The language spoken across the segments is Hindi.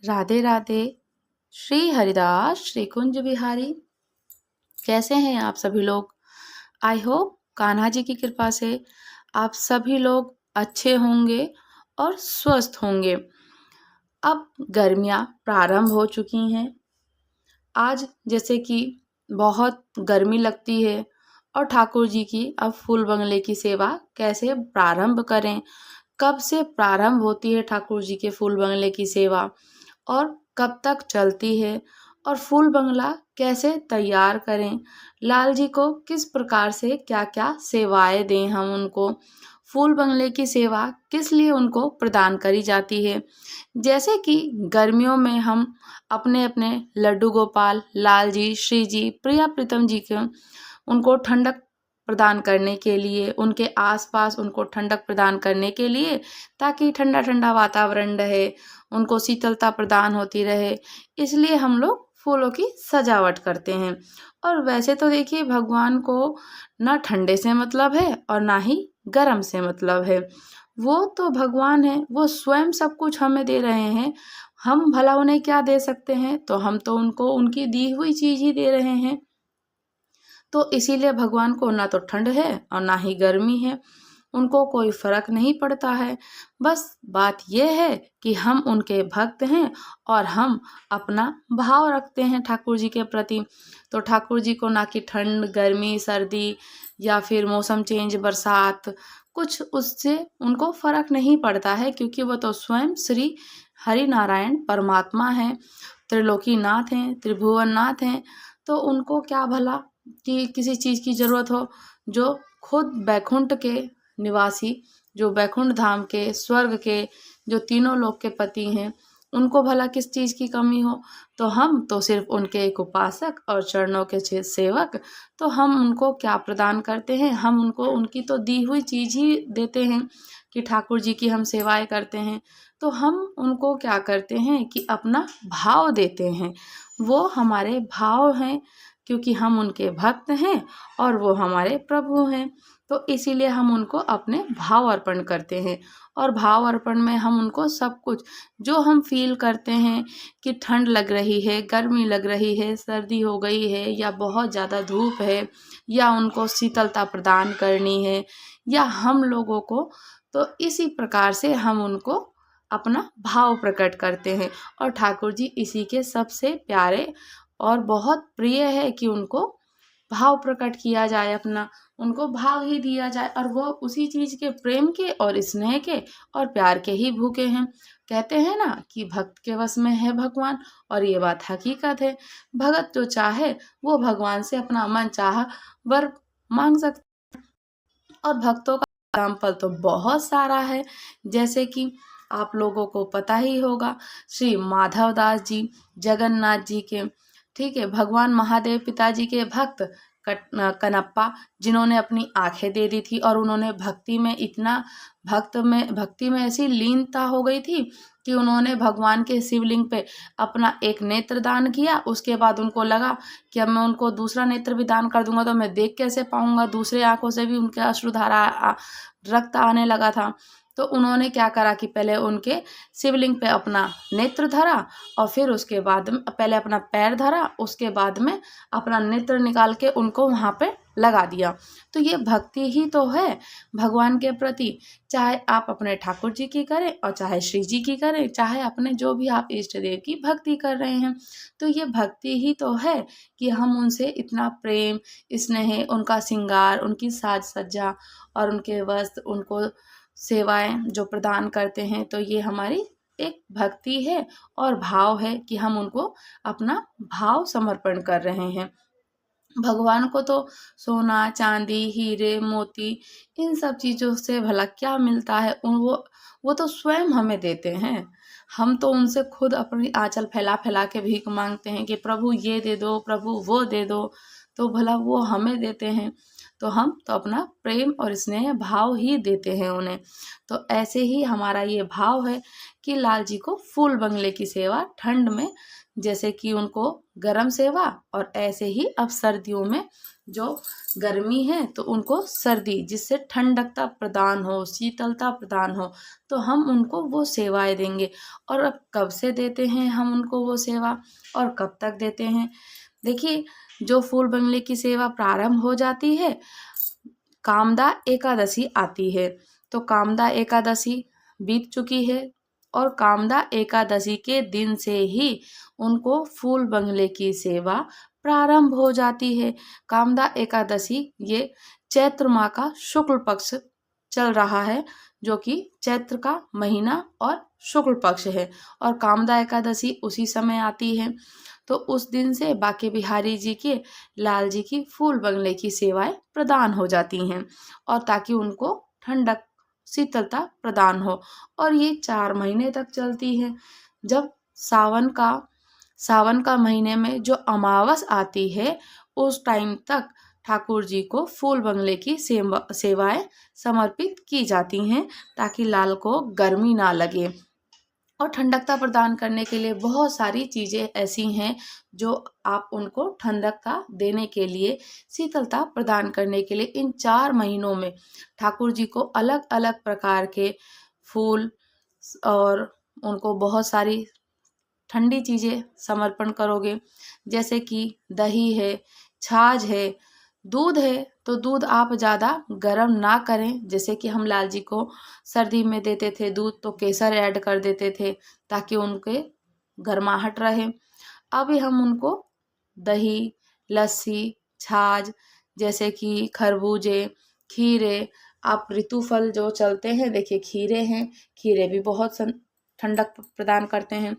राधे राधे। श्री हरिदास श्री कुंज बिहारी। कैसे हैं आप सभी लोग? आई होप कान्हा जी की कृपा से आप सभी लोग अच्छे होंगे और स्वस्थ होंगे। अब गर्मियाँ प्रारंभ हो चुकी हैं। आज जैसे कि बहुत गर्मी लगती है और ठाकुर जी की अब फूल बंगले की सेवा कैसे प्रारंभ करें, कब से प्रारंभ होती है ठाकुर जी के फूल बंगले की सेवा और कब तक चलती है, और फूल बंगला कैसे तैयार करें, लाल जी को किस प्रकार से क्या क्या सेवाएं दें हम उनको, फूल बंगले की सेवा किस लिए उनको प्रदान करी जाती है। जैसे कि गर्मियों में हम अपने अपने लड्डू गोपाल, लाल जी, श्री जी, प्रिया प्रीतम जी के उनको ठंडक प्रदान करने के लिए, उनके आसपास उनको ठंडक प्रदान करने के लिए, ताकि ठंडा ठंडा वातावरण रहे, उनको शीतलता प्रदान होती रहे, इसलिए हम लोग फूलों की सजावट करते हैं। और वैसे तो देखिए भगवान को ना ठंडे से मतलब है और ना ही गर्म से मतलब है। वो तो भगवान है, वो स्वयं सब कुछ हमें दे रहे हैं। हम भला उन्हें क्या दे सकते हैं? तो हम तो उनको उनकी दी हुई चीज ही दे रहे हैं। तो इसीलिए भगवान को ना तो ठंड है और ना ही गर्मी है, उनको कोई फर्क नहीं पड़ता है। बस बात यह है कि हम उनके भक्त हैं और हम अपना भाव रखते हैं ठाकुर जी के प्रति। तो ठाकुर जी को ना कि ठंड, गर्मी, सर्दी या फिर मौसम चेंज, बरसात, कुछ उससे उनको फर्क नहीं पड़ता है, क्योंकि वो तो स्वयं श्री हरि नारायण परमात्मा हैं, त्रिलोकीनाथ हैं, त्रिभुवननाथ हैं। तो उनको क्या भला कि किसी चीज़ की ज़रूरत हो, जो खुद बैकुंठ के निवासी, जो बैकुंठ धाम के, स्वर्ग के, जो तीनों लोक के पति हैं, उनको भला किस चीज़ की कमी हो। तो हम तो सिर्फ उनके एक उपासक और चरणों के सेवक। तो हम उनको क्या प्रदान करते हैं? हम उनको उनकी तो दी हुई चीज़ ही देते हैं कि ठाकुर जी की हम सेवाएं करते हैं। तो हम उनको क्या करते हैं कि अपना भाव देते हैं। वो हमारे भाव हैं, क्योंकि हम उनके भक्त हैं और वो हमारे प्रभु हैं। तो इसीलिए हम उनको अपने भाव अर्पण करते हैं। और भाव अर्पण में हम उनको सब कुछ जो हम फील करते हैं कि ठंड लग रही है, गर्मी लग रही है, सर्दी हो गई है, या बहुत ज़्यादा धूप है, या उनको शीतलता प्रदान करनी है, या हम लोगों को, तो इसी प्रकार से हम उनको अपना भाव प्रकट करते हैं। और ठाकुर जी इसी के सबसे प्यारे और बहुत प्रिय है कि उनको भाव प्रकट किया जाए, अपना उनको भाव ही दिया जाए, और वो उसी चीज़ के प्रेम के और स्नेह के और प्यार के ही भूखे हैं। कहते हैं ना कि भक्त के वश में है भगवान, और ये बात हकीकत है। भगत जो चाहे वो भगवान से अपना मन चाहा वर मांग सकता। और भक्तों का एग्जाम्पल तो बहुत सारा है। जैसे कि आप लोगों को पता ही होगा, श्री माधव दास जी, जगन्नाथ जी के, ठीक है, भगवान महादेव पिताजी के भक्त कनप्पा, जिन्होंने अपनी आंखें दे दी थी, और उन्होंने भक्ति में ऐसी लीनता हो गई थी कि उन्होंने भगवान के शिवलिंग पे अपना एक नेत्र दान किया। उसके बाद उनको लगा कि अब मैं उनको दूसरा नेत्र भी दान कर दूंगा तो मैं देख कैसे पाऊंगा, दूसरे आंखों से भी उनके अश्रुधारा रक्त आने लगा था। तो उन्होंने क्या करा कि पहले उनके शिवलिंग पे अपना नेत्र धरा, और फिर उसके बाद में पहले अपना पैर धरा, उसके बाद में अपना नेत्र निकाल के उनको वहां पे लगा दिया। तो ये भक्ति ही तो है भगवान के प्रति। चाहे आप अपने ठाकुर जी की करें और चाहे श्री जी की करें, चाहे अपने जो भी आप इष्ट देव की भक्ति कर रहे हैं, तो ये भक्ति ही तो है कि हम उनसे इतना प्रेम, स्नेह, उनका श्रृंगार, उनकी साज सज्जा और उनके वस्त्र, उनको सेवाएं जो प्रदान करते हैं। तो ये हमारी एक भक्ति है और भाव है कि हम उनको अपना भाव समर्पण कर रहे हैं। भगवान को तो सोना, चांदी, हीरे, मोती, इन सब चीज़ों से भला क्या मिलता है? वो तो स्वयं हमें देते हैं। हम तो उनसे खुद अपनी आंचल फैला फैला के भीख मांगते हैं कि प्रभु ये दे दो, प्रभु वो दे दो। तो भला वो हमें देते हैं, तो हम तो अपना प्रेम और स्नेह भाव ही देते हैं उन्हें। तो ऐसे ही हमारा ये भाव है कि लाल जी को फूल बंगले की सेवा ठंड में, जैसे कि उनको गरम सेवा, और ऐसे ही अब सर्दियों में जो गर्मी है तो उनको सर्दी, जिससे ठंडकता प्रदान हो, शीतलता प्रदान हो, तो हम उनको वो सेवाएं देंगे। और अब कब से देते हैं हम उनको वो सेवा और कब तक देते हैं? देखिए, जो फूल बंगले की सेवा प्रारंभ हो जाती है, कामदा एकादशी आती है। तो कामदा एकादशी बीत चुकी है और कामदा एकादशी के दिन से ही उनको फूल बंगले की सेवा प्रारंभ हो जाती है। कामदा एकादशी ये चैत्र माह का शुक्ल पक्ष चल रहा है, जो कि चैत्र का महीना और शुक्ल पक्ष है, और कामदा एकादशी उसी समय आती है। तो उस दिन से बांके बिहारी जी के लाल जी की फूल बंगले की सेवाएं प्रदान हो जाती हैं, और ताकि उनको ठंडक शीतलता प्रदान हो। और ये 4 महीने तक चलती है। जब सावन का महीने में जो अमावस आती है, उस टाइम तक ठाकुर जी को फूल बंगले की सेवाएं समर्पित की जाती हैं, ताकि लाल को गर्मी ना लगे। और ठंडकता प्रदान करने के लिए बहुत सारी चीज़ें ऐसी हैं जो आप उनको ठंडकता देने के लिए, शीतलता प्रदान करने के लिए इन 4 महीनों में ठाकुर जी को अलग अलग प्रकार के फूल और उनको बहुत सारी ठंडी चीज़ें समर्पण करोगे। जैसे कि दही है, छाछ है, दूध है। तो दूध आप ज़्यादा गर्म ना करें। जैसे कि हम लाल जी को सर्दी में देते थे दूध, तो केसर ऐड कर देते थे ताकि उनके गर्माहट रहे। अभी हम उनको दही, लस्सी, छाछ, जैसे कि खरबूजे, खीरे, आप ऋतु फल जो चलते हैं, देखिए खीरे हैं, खीरे भी बहुत ठंडक प्रदान करते हैं।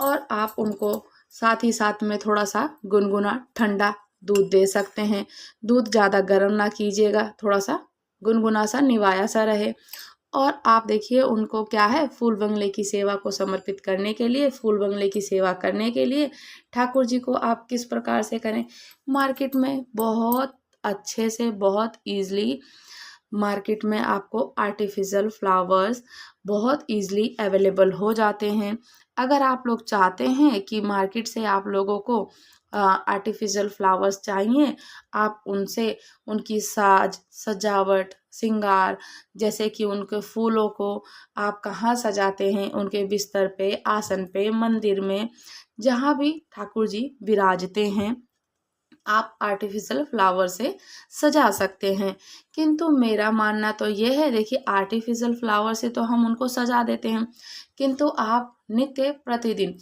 और आप उनको साथ ही साथ में थोड़ा सा गुनगुना ठंडा दूध दे सकते हैं। दूध ज़्यादा गर्म ना कीजिएगा, थोड़ा सा गुनगुना सा निवाया सा रहे। और आप देखिए उनको क्या है, फूल बंगले की सेवा को समर्पित करने के लिए, फूल बंगले की सेवा करने के लिए ठाकुर जी को आप किस प्रकार से करें। मार्केट में बहुत अच्छे से, बहुत ईजली मार्केट में आपको आर्टिफिशियल फ्लावर्स बहुत ईजली अवेलेबल हो जाते हैं। अगर आप लोग चाहते हैं कि मार्केट से आप लोगों को आर्टिफिशियल फ्लावर्स चाहिए, आप उनसे उनकी साज सजावट श्रृंगार, जैसे कि उनके फूलों को आप कहाँ सजाते हैं, उनके बिस्तर पे, आसन पे, मंदिर में, जहाँ भी ठाकुर जी विराजते हैं, आप आर्टिफिशियल फ्लावर से सजा सकते हैं। किंतु मेरा मानना तो ये है, देखिए आर्टिफिशियल फ्लावर से तो हम उनको सजा देते हैं, किंतु आप नित्य प्रतिदिन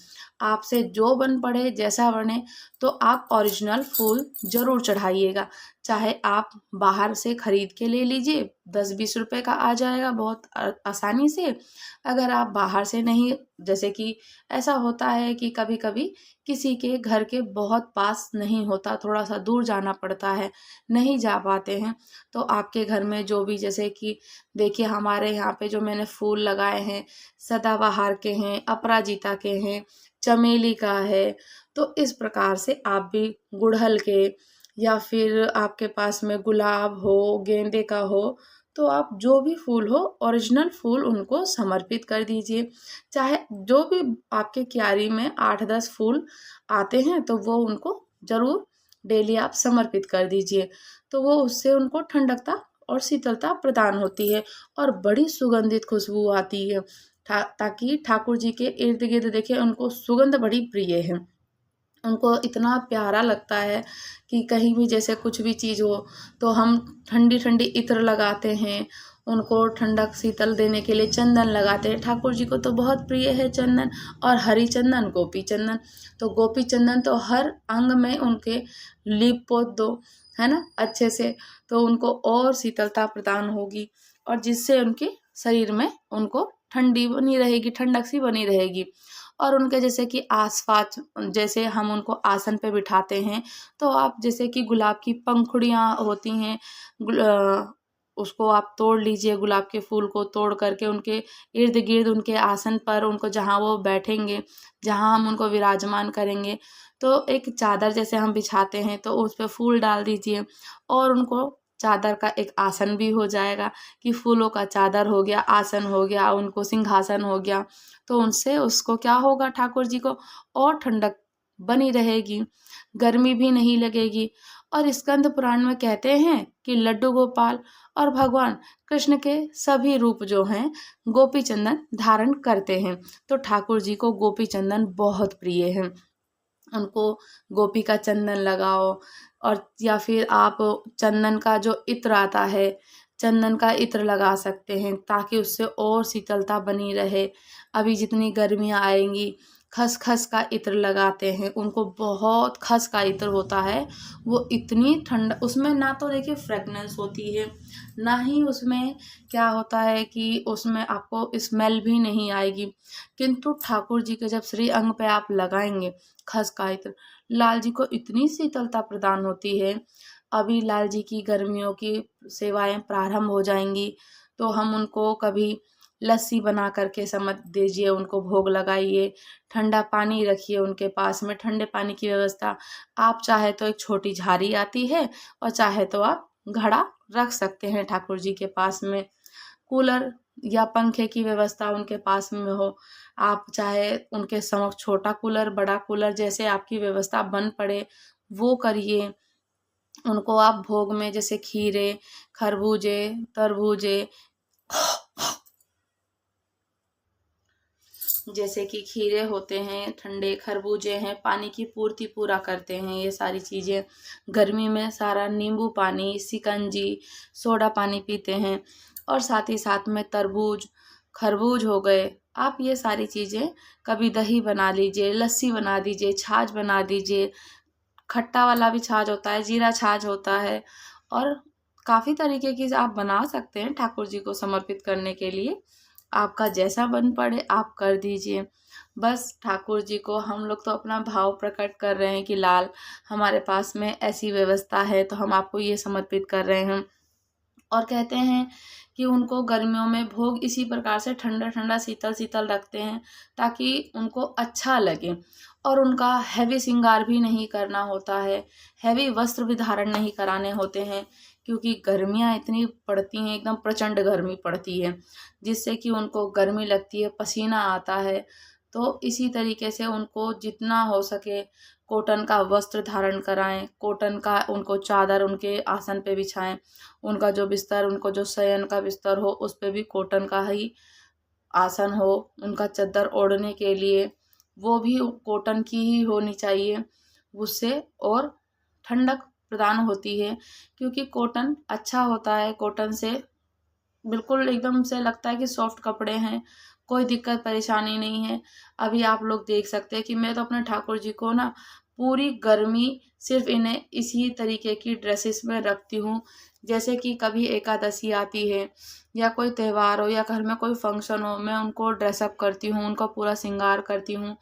आपसे जो बन पड़े, जैसा बने, तो आप ओरिजिनल फूल जरूर चढ़ाइएगा। चाहे आप बाहर से खरीद के ले लीजिए, 10-20 रुपए का आ जाएगा बहुत आसानी से। अगर आप बाहर से नहीं, जैसे कि ऐसा होता है कि कभी कभी किसी के घर के बहुत पास नहीं होता, थोड़ा सा दूर जाना पड़ता है, नहीं जा पाते हैं, तो आपके घर में जो भी, जैसे कि देखिए हमारे यहाँ पे जो मैंने फूल लगाए हैं, सदाबहार के हैं, अपराजिता के हैं, चमेली का है। तो इस प्रकार से आप भी गुड़हल के, या फिर आपके पास में गुलाब हो, गेंदे का हो, तो आप जो भी फूल हो, ओरिजिनल फूल उनको समर्पित कर दीजिए। चाहे जो भी आपके क्यारी में 8-10 फूल आते हैं, तो वो उनको जरूर डेली आप समर्पित कर दीजिए। तो वो उससे उनको ठंडकता और शीतलता प्रदान होती है, और बड़ी सुगंधित खुशबू आती है। ताकि ठाकुर जी के इर्द गिर्द देखिए उनको सुगंध बड़ी प्रिय है। उनको इतना प्यारा लगता है कि कहीं भी जैसे कुछ भी चीज़ हो, तो हम ठंडी ठंडी इत्र लगाते हैं, उनको ठंडक शीतल देने के लिए चंदन लगाते हैं। ठाकुर जी को तो बहुत प्रिय है चंदन, और हरी चंदन, गोपी चंदन। तो गोपी चंदन तो हर अंग में उनके लीप पोत दो, है ना, अच्छे से, तो उनको और शीतलता प्रदान होगी, और जिससे उनके शरीर में उनको ठंडी बनी रहेगी, ठंडक सी बनी रहेगी। और उनके जैसे कि आसपास, जैसे हम उनको आसन पे बिठाते हैं, तो आप जैसे कि गुलाब की पंखुड़ियाँ होती हैं, उसको आप तोड़ लीजिए, गुलाब के फूल को तोड़ करके उनके इर्द गिर्द, उनके आसन पर, उनको जहाँ वो बैठेंगे, जहाँ हम उनको विराजमान करेंगे, तो एक चादर जैसे हम बिछाते हैं, तो उस पर फूल डाल दीजिए, और उनको चादर का एक आसन भी हो जाएगा, कि फूलों का चादर हो गया, आसन हो गया, उनको सिंहासन हो गया। तो उनसे उसको क्या होगा, ठाकुर जी को और ठंडक बनी रहेगी, गर्मी भी नहीं लगेगी। और स्कंद पुराण में कहते हैं कि लड्डू गोपाल और भगवान कृष्ण के सभी रूप जो हैं गोपी चंदन धारण करते हैं। तो ठाकुर जी को गोपी चंदन बहुत प्रिय है। उनको गोपी का चंदन लगाओ, और या फिर आप चंदन का जो इत्र आता है, चंदन का इत्र लगा सकते हैं ताकि उससे और शीतलता बनी रहे। अभी जितनी गर्मियाँ आएंगी, खसखस का इत्र लगाते हैं, उनको बहुत खस का इत्र होता है, वो इतनी ठंड, उसमें ना तो देखिए फ्रेगनेंस होती है, ना ही उसमें क्या होता है कि उसमें आपको स्मेल भी नहीं आएगी, किंतु ठाकुर जी के जब श्री अंग पे आप लगाएंगे खस का इत्र, लाल जी को इतनी शीतलता प्रदान होती है। अभी लाल जी की गर्मियों की सेवाएं प्रारंभ हो जाएंगी, तो हम उनको कभी लस्सी बना करके समझ दीजिए, उनको भोग लगाइए, ठंडा पानी रखिए उनके पास में, ठंडे पानी की व्यवस्था, आप चाहे तो एक छोटी झारी आती है और चाहे तो आप घड़ा रख सकते हैं ठाकुर जी के पास में। कूलर या पंखे की व्यवस्था उनके पास में हो, आप चाहे उनके समक्ष छोटा कूलर, बड़ा कूलर, जैसे आपकी व्यवस्था बन पड़े वो करिए। उनको आप भोग में जैसे खीरे, खरबूजे, तरबूजे, जैसे कि खीरे होते हैं, ठंडे खरबूजे हैं, पानी की पूर्ति पूरा करते हैं ये सारी चीज़ें। गर्मी में सारा नींबू पानी, शिकंजी, सोडा पानी पीते हैं, और साथ ही साथ में तरबूज, खरबूज हो गए। आप ये सारी चीज़ें, कभी दही बना लीजिए, लस्सी बना दीजिए, छाछ बना दीजिए, खट्टा वाला भी छाछ होता है, जीरा छाछ होता है, और काफ़ी तरीके की आप बना सकते हैं ठाकुर जी को समर्पित करने के लिए। आपका जैसा बन पड़े आप कर दीजिए। बस ठाकुर जी को हम लोग तो अपना भाव प्रकट कर रहे हैं कि लाल, हमारे पास में ऐसी व्यवस्था है तो हम आपको ये समर्पित कर रहे हैं। और कहते हैं कि उनको गर्मियों में भोग इसी प्रकार से ठंडा ठंडा शीतल शीतल रखते हैं ताकि उनको अच्छा लगे, और उनका हैवी श्रृंगार भी नहीं करना होता है, हैवी वस्त्र भी धारण नहीं कराने होते हैं, क्योंकि गर्मियाँ इतनी पड़ती हैं, एकदम प्रचंड गर्मी पड़ती है, जिससे कि उनको गर्मी लगती है, पसीना आता है। तो इसी तरीके से उनको जितना हो सके कॉटन का वस्त्र धारण कराएं, कॉटन का उनको चादर उनके आसन पे बिछाएं, उनका जो बिस्तर, उनको जो शयन का बिस्तर हो उस पे भी कॉटन का ही आसन हो, उनका चद्दर ओढ़ने के लिए वो भी कॉटन की ही होनी चाहिए, उससे और ठंडक प्रदान होती है, क्योंकि कॉटन अच्छा होता है, कॉटन से बिल्कुल एकदम से लगता है कि सॉफ्ट कपड़े हैं, कोई दिक्कत परेशानी नहीं है। अभी आप लोग देख सकते हैं कि मैं तो अपने ठाकुर जी को ना पूरी गर्मी सिर्फ इन्हें इसी तरीके की ड्रेसेस में रखती हूँ। जैसे कि कभी एकादशी आती है या कोई त्यौहार हो या घर में कोई फंक्शन हो, मैं उनको ड्रेसअप करती हूँ, उनका पूरा श्रृंगार करती हूँ।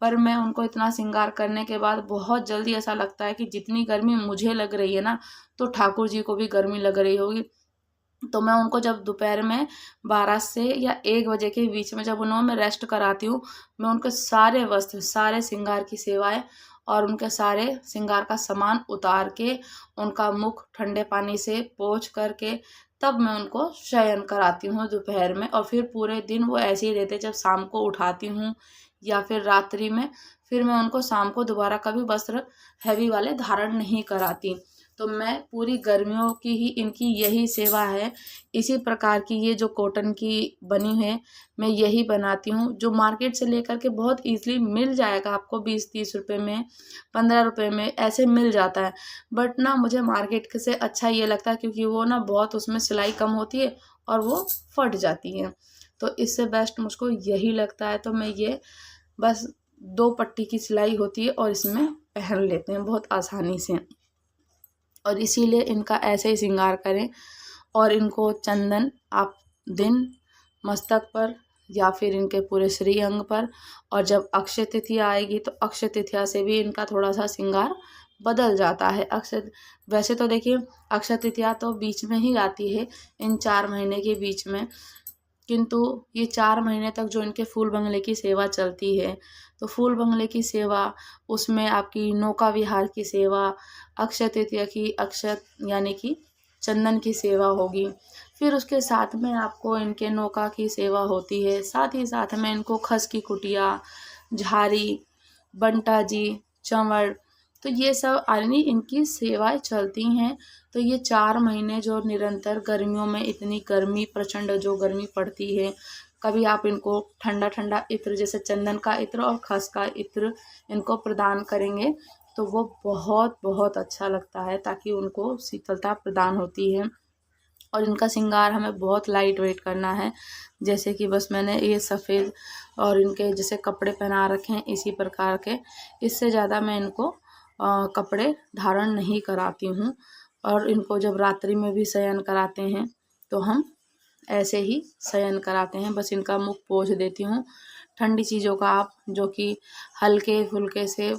पर मैं उनको इतना श्रृंगार करने के बाद बहुत जल्दी ऐसा लगता है कि जितनी गर्मी मुझे लग रही है ना, तो ठाकुर जी को भी गर्मी लग रही होगी। तो मैं उनको जब दोपहर में 12 से या 1 बजे के बीच में जब उन्हें मैं रेस्ट कराती हूँ, मैं उनके सारे वस्त्र, सारे श्रृंगार की सेवाएं और उनके सारे श्रृंगार का सामान उतार के, उनका मुख ठंडे पानी से पोंछ करके, तब मैं उनको शयन कराती हूँ दोपहर में। और फिर पूरे दिन वो ऐसे ही रहते, जब शाम को उठाती हूँ या फिर रात्रि में, फिर मैं उनको शाम को दोबारा कभी वस्त्र हैवी वाले धारण नहीं कराती। तो मैं पूरी गर्मियों की ही इनकी यही सेवा है। इसी प्रकार की ये जो कॉटन की बनी है, मैं यही बनाती हूँ, जो मार्केट से लेकर के बहुत ईजिली मिल जाएगा आपको, 20-30 रुपये में, 15 रुपये में ऐसे मिल जाता है। बट ना मुझे मार्केट से अच्छा ये लगता है, क्योंकि वो ना बहुत उसमें सिलाई कम होती है और वो फट जाती है। तो इससे बेस्ट मुझको यही लगता है। तो मैं ये बस 2 पट्टी की सिलाई होती है और इसमें पहन लेते हैं बहुत आसानी से। और इसीलिए इनका ऐसे ही श्रृंगार करें। और इनको चंदन आप दिन मस्तक पर या फिर इनके पूरे श्री अंग पर, और जब अक्षय तिथिया आएगी तो अक्षय तिथिया से भी इनका थोड़ा सा श्रृंगार बदल जाता है। अक्षय, वैसे तो देखिए अक्षय तृतीया तो बीच में ही आती है, इन 4 महीने के बीच में, किंतु ये 4 महीने तक जो इनके फूल बंगले की सेवा चलती है, तो फूल बंगले की सेवा, उसमें आपकी नौका विहार की सेवा, अक्षय तृतीया की अक्षत यानी कि चंदन की सेवा होगी। फिर उसके साथ में आपको इनके नौका की सेवा होती है, साथ ही साथ में इनको खस की कुटिया, झारी, बंटा जी, चंवड़, तो ये सब यानी इनकी सेवाएं चलती हैं। तो ये 4 महीने जो निरंतर गर्मियों में इतनी गर्मी, प्रचंड जो गर्मी पड़ती है, कभी आप इनको ठंडा ठंडा इत्र जैसे चंदन का इत्र और खस का इत्र इनको प्रदान करेंगे तो वो बहुत बहुत अच्छा लगता है, ताकि उनको शीतलता प्रदान होती है। और इनका श्रृंगार हमें बहुत लाइट वेट करना है, जैसे कि बस मैंने ये सफ़ेद और इनके जैसे कपड़े पहना रखे हैं इसी प्रकार के, इससे ज़्यादा मैं इनको कपड़े धारण नहीं कराती हूँ। और इनको जब रात्रि में भी शयन कराते हैं तो हम ऐसे ही शयन कराते हैं, बस इनका मुख पोंछ देती हूँ। ठंडी चीज़ों का आप जो कि हल्के फुल्के से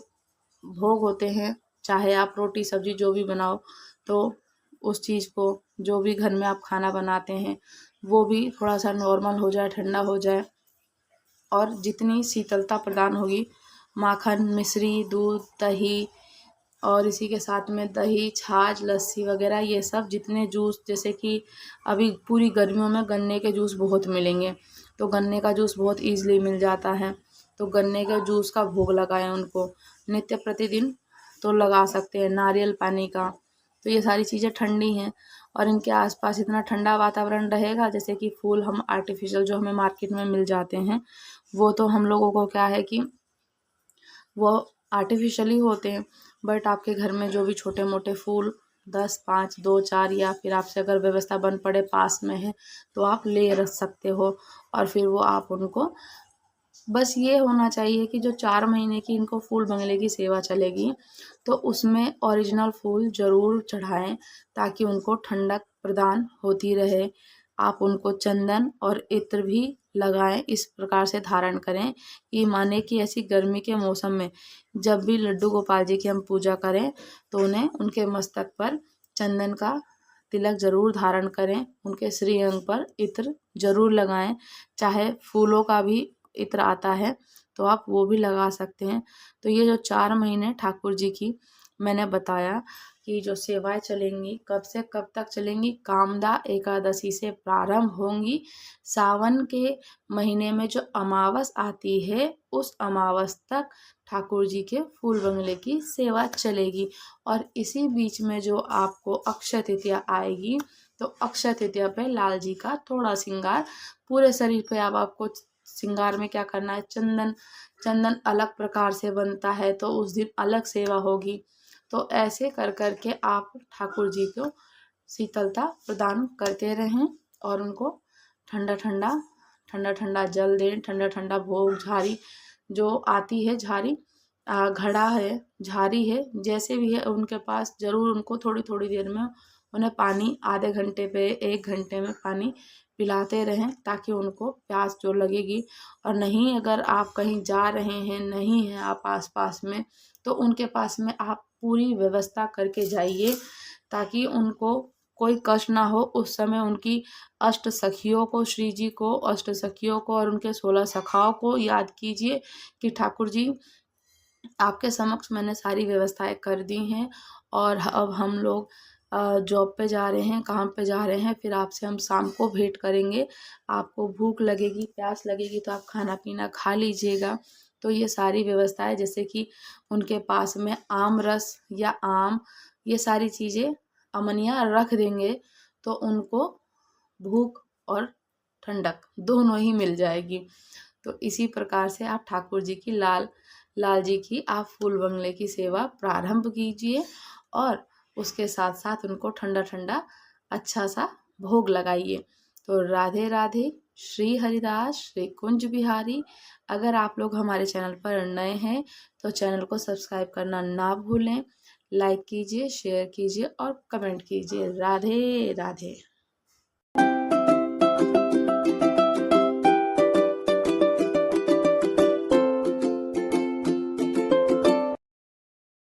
भोग होते हैं, चाहे आप रोटी सब्जी जो भी बनाओ, तो उस चीज़ को जो भी घर में आप खाना बनाते हैं वो भी थोड़ा सा नॉर्मल हो जाए, ठंडा हो जाए, और जितनी शीतलता प्रदान होगी, माखन, मिश्री, दूध, दही और इसी के साथ में दही, छाछ, लस्सी वगैरह ये सब जितने जूस, जैसे कि अभी पूरी गर्मियों में गन्ने के जूस बहुत मिलेंगे, तो गन्ने का जूस बहुत ईजिली मिल जाता है, तो गन्ने के जूस का भोग लगाएं उनको नित्य प्रतिदिन, तो लगा सकते हैं। नारियल पानी का, तो ये सारी चीज़ें ठंडी हैं और इनके आसपास इतना ठंडा वातावरण रहेगा। जैसे कि फूल हम आर्टिफिशियल जो हमें मार्केट में मिल जाते हैं, वो तो हम लोगों को क्या है कि वो आर्टिफिशियली होते हैं, बट आपके घर में जो भी छोटे मोटे फूल 10, 5, 2, 4 या फिर आपसे अगर व्यवस्था बन पड़े पास में है तो आप ले रख सकते हो, और फिर वो आप उनको, बस ये होना चाहिए कि जो 4 महीने की इनको फूल बंगले की सेवा चलेगी तो उसमें ओरिजिनल फूल ज़रूर चढ़ाएं, ताकि उनको ठंडक प्रदान होती रहे। आप उनको चंदन और इत्र भी लगाएं, इस प्रकार से धारण करें कि माने कि ऐसी गर्मी के मौसम में जब भी लड्डू गोपाल जी की हम पूजा करें तो उन्हें उनके मस्तक पर चंदन का तिलक जरूर धारण करें, उनके श्रीअंग पर इत्र जरूर लगाएं, चाहे फूलों का भी इत्र आता है तो आप वो भी लगा सकते हैं। तो ये जो 4 महीने ठाकुर जी की मैंने बताया कि जो सेवाएं चलेंगी, कब से कब तक चलेंगी, कामदा एकादशी से प्रारंभ होंगी। सावन के महीने में जो अमावस आती है उस अमावस तक ठाकुर जी के फूल बंगले की सेवा चलेगी। और इसी बीच में जो आपको अक्षय तृतीया आएगी, तो अक्षय तृतीया पे लाल जी का थोड़ा श्रृंगार पूरे शरीर पे, आपको श्रृंगार में क्या करना है, चंदन अलग प्रकार से बनता है तो उस दिन अलग सेवा होगी। तो ऐसे कर कर के आप ठाकुर जी को शीतलता प्रदान करते रहें और उनको ठंडा ठंडा जल दें, ठंडा ठंडा भोग, झारी जो आती है, झारी घड़ा है, झारी है, जैसे भी है उनके पास ज़रूर उनको थोड़ी थोड़ी देर में उन्हें पानी, आधे घंटे पे 1 घंटे में पानी पिलाते रहें, ताकि उनको प्यास जो लगेगी। और नहीं, अगर आप कहीं जा रहे हैं, नहीं है आप आस पास में, तो उनके पास में आप पूरी व्यवस्था करके जाइए, ताकि उनको कोई कष्ट ना हो। उस समय उनकी अष्ट सखियों को, श्री जी को, अष्ट सखियों को और उनके 16 सखाओं को याद कीजिए कि ठाकुर जी आपके समक्ष मैंने सारी व्यवस्थाएं कर दी हैं, और अब हम लोग जॉब पे जा रहे हैं, काम पे जा रहे हैं, फिर आपसे हम शाम को भेंट करेंगे। आपको भूख लगेगी, प्यास लगेगी तो आप खाना पीना खा लीजिएगा। तो ये सारी व्यवस्थाएं, जैसे कि उनके पास में आम रस या आम, ये सारी चीज़ें अमनिया रख देंगे, तो उनको भूख और ठंडक दोनों ही मिल जाएगी। तो इसी प्रकार से आप ठाकुर जी की लाल जी की आप फूल बंगले की सेवा प्रारंभ कीजिए, और उसके साथ साथ उनको ठंडा ठंडा अच्छा सा भोग लगाइए। तो राधे राधे, श्री हरिदास, श्री कुंज बिहारी। अगर आप लोग हमारे चैनल पर नए हैं तो चैनल को सब्सक्राइब करना ना भूलें, लाइक कीजिए, शेयर कीजिए और कमेंट कीजिए। राधे राधे।